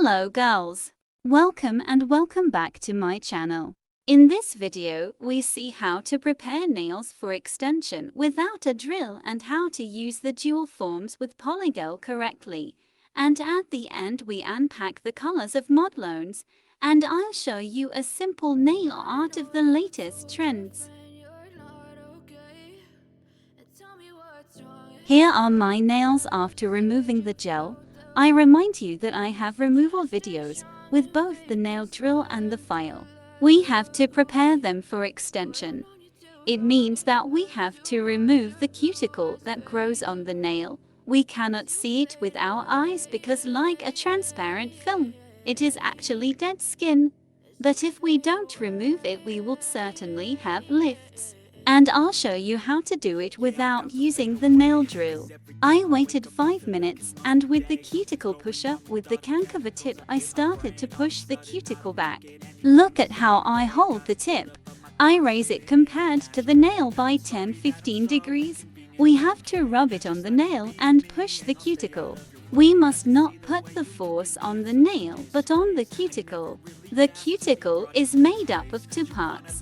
Hello girls! Welcome back to my channel. In this video, we see how to prepare nails for extension without a drill and how to use the dual forms with Polygel correctly. And at the end we unpack the colors of Modelones and I'll show you a simple nail art of the latest trends. Here are my nails after removing the gel. I remind you that I have removal videos with both the nail drill and the file. We have to prepare them for extension. It means that we have to remove the cuticle that grows on the nail. We cannot see it with our eyes because, like a transparent film, it is actually dead skin. But if we don't remove it, we will certainly have lifts. And I'll show you how to do it without using the nail drill. I waited 5 minutes and with the cuticle pusher with the cancover tip I started to push the cuticle back. Look at how I hold the tip. I raise it compared to the nail by 10-15 degrees. We have to rub it on the nail and push the cuticle. We must not put the force on the nail but on the cuticle. The cuticle is made up of 2 parts.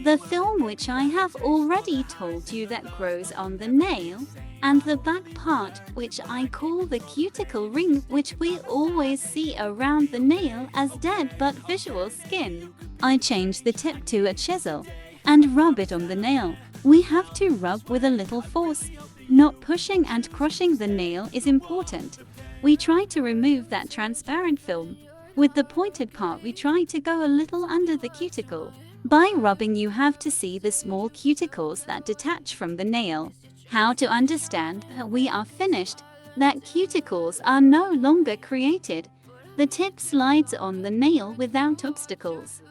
The film, which I have already told you that grows on the nail, and the back part, which I call the cuticle ring, which we always see around the nail as dead but visual skin. I change the tip to a chisel and rub it on the nail. We have to rub with a little force. Not pushing and crushing the nail is important. We try to remove that transparent film. With the pointed part, we try to go a little under the cuticle. By rubbing, you have to see the small cuticles that detach from the nail. How to understand that we are finished, that cuticles are no longer created. The tip slides on the nail without obstacles.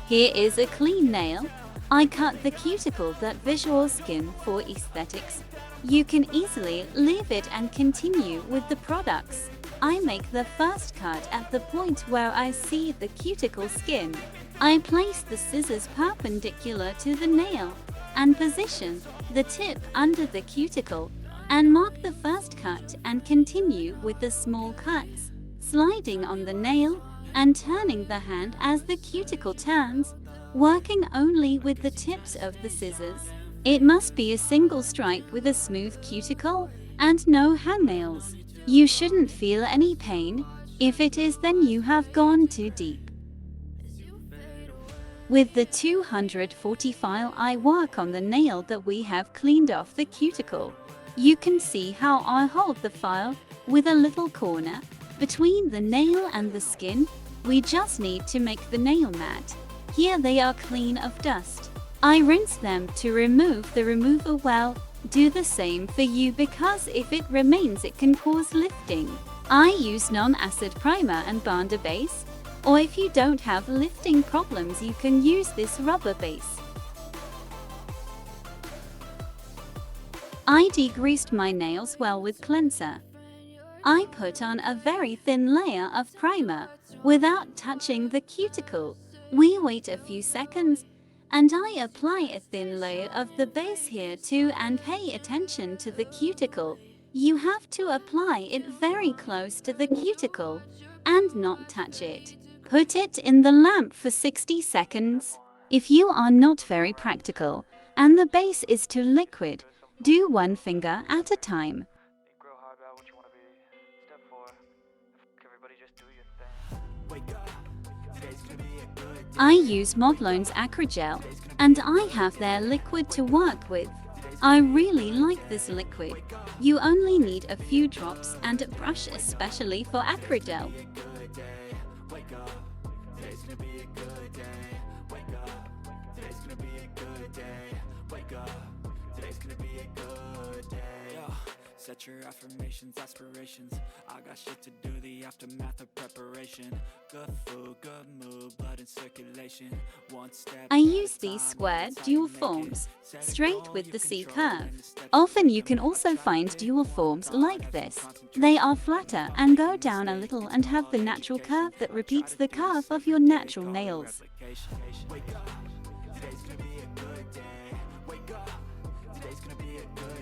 Here is a clean nail. I cut the cuticle, that visual skin, for aesthetics. You can easily leave it and continue with the products. I make the first cut at the point where I see the cuticle skin. I place the scissors perpendicular to the nail and position the tip under the cuticle and mark the first cut and continue with the small cuts, sliding on the nail and turning the hand as the cuticle turns, working only with the tips of the scissors. It must be a single stripe with a smooth cuticle and no hangnails. You shouldn't feel any pain. If it is, then you have gone too deep. With the 240 file, I work on the nail that we have cleaned off the cuticle. You can see how I hold the file with a little corner between the nail and the skin. We just need to make the nail matte. Here they are clean of dust. I rinse them to remove the remover well. Do the same for you because if it remains it can cause lifting. I use non-acid primer and binder base, or if you don't have lifting problems you can use this rubber base. I degreased my nails well with cleanser. I put on a very thin layer of primer without touching the cuticle. We wait a few seconds and I apply a thin layer of the base here too, and pay attention to the cuticle. You have to apply it very close to the cuticle and not touch it. Put it in the lamp for 60 seconds. If you are not very practical and the base is too liquid, do one finger at a time. I use Modelones Acrygel and I have their liquid to work with. I really like this liquid. You only need a few drops and a brush, especially for Acrygel. gonna be a good day. Yeah. Set your affirmations, aspirations. I got shit to do, the aftermath of preparation. Good food, good mood, blood in circulation. One step I use these square dual forms, straight with the C curve. Often you can also find dual forms like this. They are flatter and go down a little and have the natural curve that repeats the curve of your natural nails.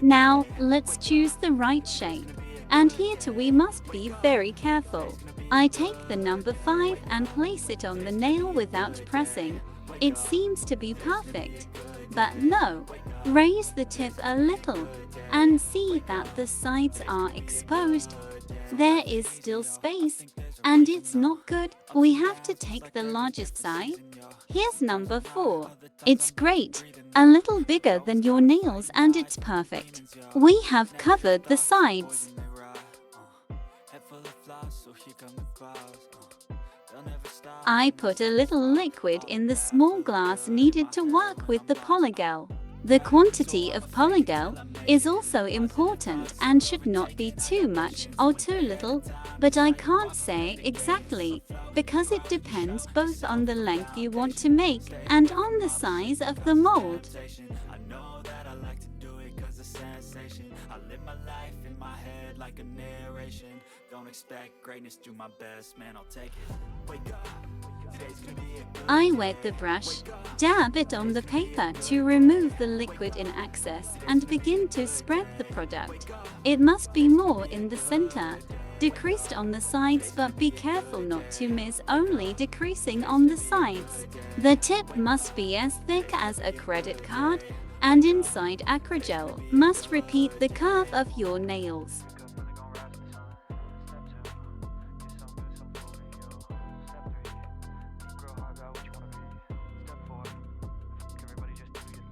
Now, let's choose the right shape. And here too we must be very careful. I take the number 5 and place it on the nail without pressing. It seems to be perfect. But no, raise the tip a little and see that the sides are exposed. There is still space, and it's not good. We have to take the largest side. Here's number 4. It's great, a little bigger than your nails, and it's perfect. We have covered the sides. I put a little liquid in the small glass needed to work with the polygel. The quantity of polygel is also important and should not be too much or too little, but I can't say exactly, because it depends both on the length you want to make and on the size of the mold. Like a narration, don't expect greatness, do my best, man, I'll take it. Wake up. I wet the brush, dab it on the paper to remove the liquid in excess and begin to spread the product. It must be more in the center, decreased on the sides, but be careful not to miss only decreasing on the sides. The tip must be as thick as a credit card, and inside acrygel must repeat the curve of your nails.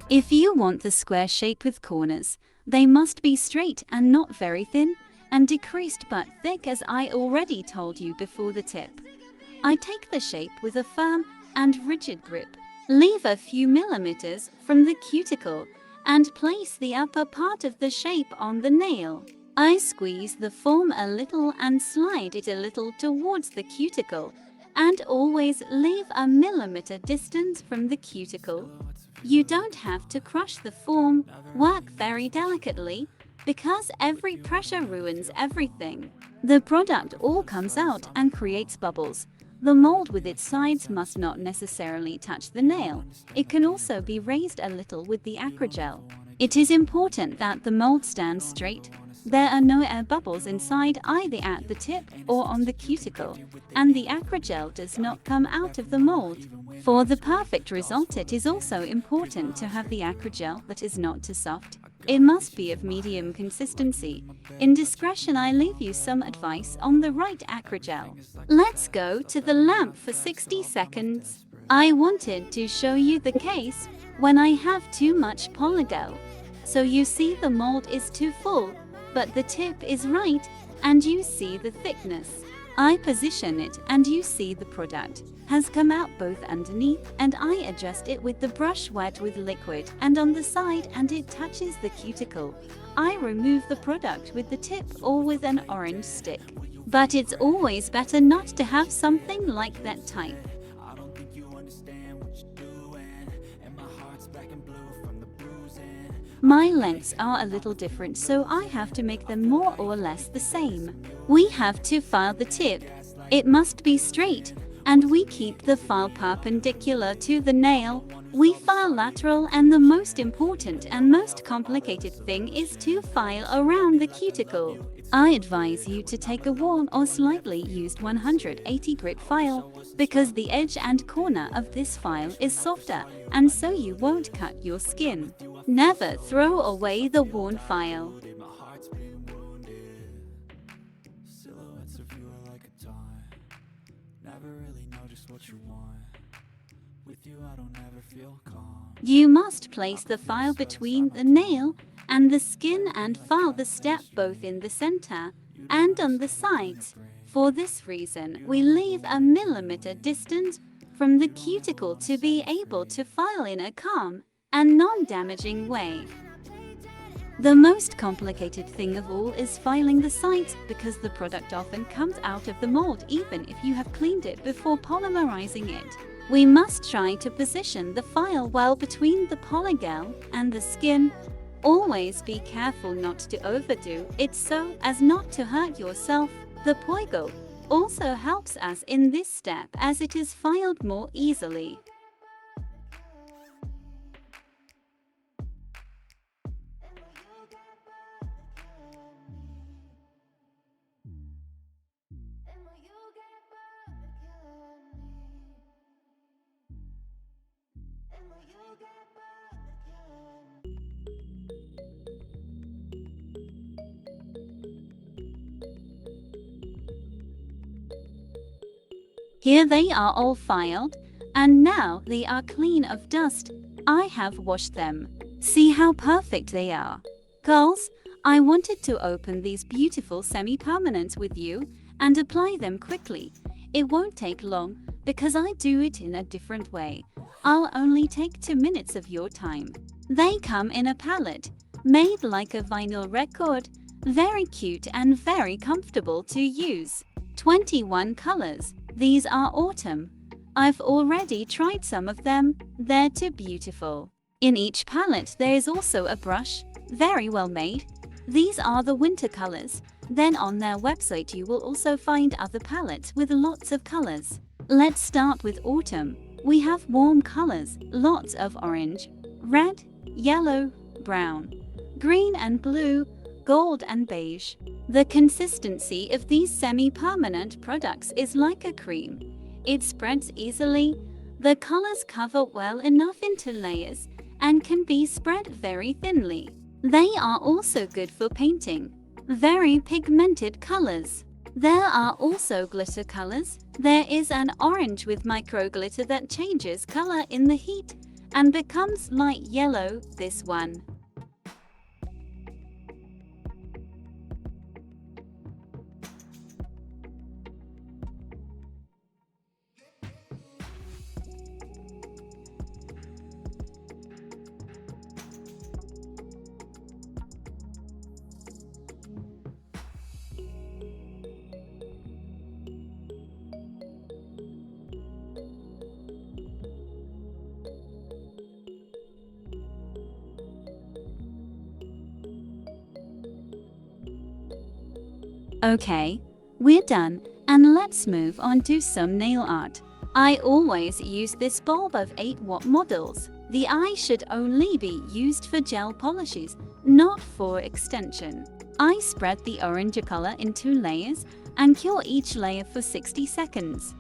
If you want the square shape with corners, they must be straight and not very thin, and decreased but thick, as I already told you before the tip. I take the shape with a firm and rigid grip, leave a few millimeters from the cuticle, and place the upper part of the shape on the nail. I squeeze the form a little and slide it a little towards the cuticle, and always leave a millimeter distance from the cuticle. You don't have to crush the form, work very delicately, because every pressure ruins everything. The product all comes out and creates bubbles. The mold with its sides must not necessarily touch the nail. It can also be raised a little with the acrygel. It is important that the mold stands straight. There are no air bubbles inside either at the tip or on the cuticle, and the acrygel does not come out of the mold. For the perfect result, it is also important to have the acrygel that is not too soft. It must be of medium consistency. In discretion, I leave you some advice on the right acrygel. Let's go to the lamp for 60 seconds. I wanted to show you the case when I have too much polygel. So you see the mold is too full, but the tip is right, and you see the thickness. I position it and you see the product has come out both underneath, and I adjust it with the brush wet with liquid and on the side, and it touches the cuticle. I remove the product with the tip or with an orange stick. But it's always better not to have something like that type. My lengths are a little different, so I have to make them more or less the same. We have to file the tip. It must be straight, and we keep the file perpendicular to the nail. We file lateral, and the most important and most complicated thing is to file around the cuticle. I advise you to take a worn or slightly used 180 grit file, because the edge and corner of this file is softer, and so you won't cut your skin. Never throw away the worn file. You must place the file between the nail and the skin and file the step both in the center and on the sides. For this reason, we leave a millimeter distance from the cuticle to be able to file in a calm and non-damaging way. The most complicated thing of all is filing the sides, because the product often comes out of the mold even if you have cleaned it before polymerizing it. We must try to position the file well between the polygel and the skin. Always be careful not to overdo it so as not to hurt yourself. The Polygel also helps us in this step as it is filed more easily. Here they are all filed, and now they are clean of dust. I have washed them. See how perfect they are. Girls, I wanted to open these beautiful semi-permanents with you and apply them quickly. It won't take long because I do it in a different way. I'll only take 2 minutes of your time. They come in a palette, made like a vinyl record. Very cute and very comfortable to use. 21 colors. These are autumn. I've already tried some of them. They're too beautiful. In each palette there is also a brush. Very well made. These are the winter colors. Then on their website you will also find other palettes with lots of colors. Let's start with autumn. We have warm colors, lots of orange, red, yellow, brown, green and blue, gold and beige. The consistency of these semi-permanent products is like a cream. It spreads easily. The colors cover well enough into layers and can be spread very thinly. They are also good for painting. Very pigmented colors. There are also glitter colors. There is an orange with micro glitter that changes color in the heat and becomes light yellow, this one. Okay, we're done, and let's move on to some nail art. I always use this bulb of 8-watt models. The eye should only be used for gel polishes, not for extension. I spread the orange color in 2 layers and cure each layer for 60 seconds.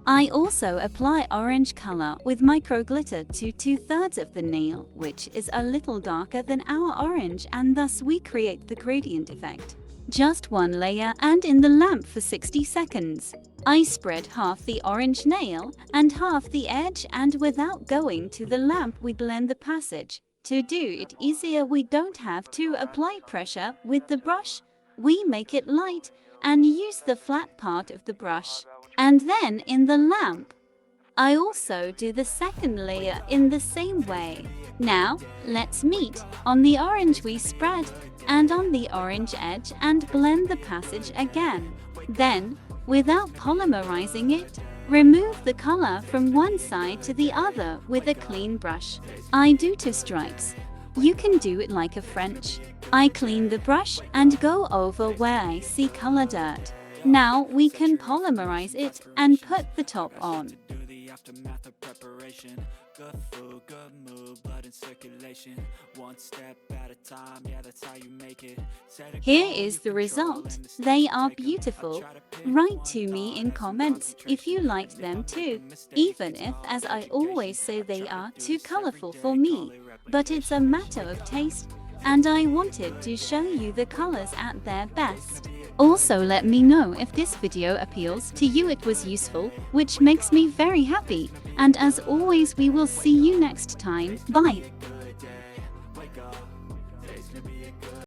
I also apply orange color with micro glitter to 2/3 of the nail, which is a little darker than our orange, and thus we create the gradient effect. Just 1 layer and in the lamp for 60 seconds. I spread half the orange nail and half the edge, and without going to the lamp we blend the passage. To do it easier we don't have to apply pressure with the brush. We make it light and use the flat part of the brush. And then in the lamp, I also do the second layer in the same way. Now, let's meet. On the orange we spread, and on the orange edge, and blend the passage again. Then, without polymerizing it, remove the color from one side to the other with a clean brush. I do 2 stripes. You can do it like a French. I clean the brush and go over where I see color dirt. Now we can polymerize it and put the top on. Aftermath of preparation, good food, good mood, blood in circulation. One step at a time, yeah, that's how you make it. Here is the result. They are beautiful. Write to me in comments if you liked them too, even if, as I always say, they are too colorful for me. But it's a matter of taste, and I wanted to show you the colors at their best. Also, let me know if this video appeals to you. It was useful, which makes me very happy. And as always, we will see you next time. Bye!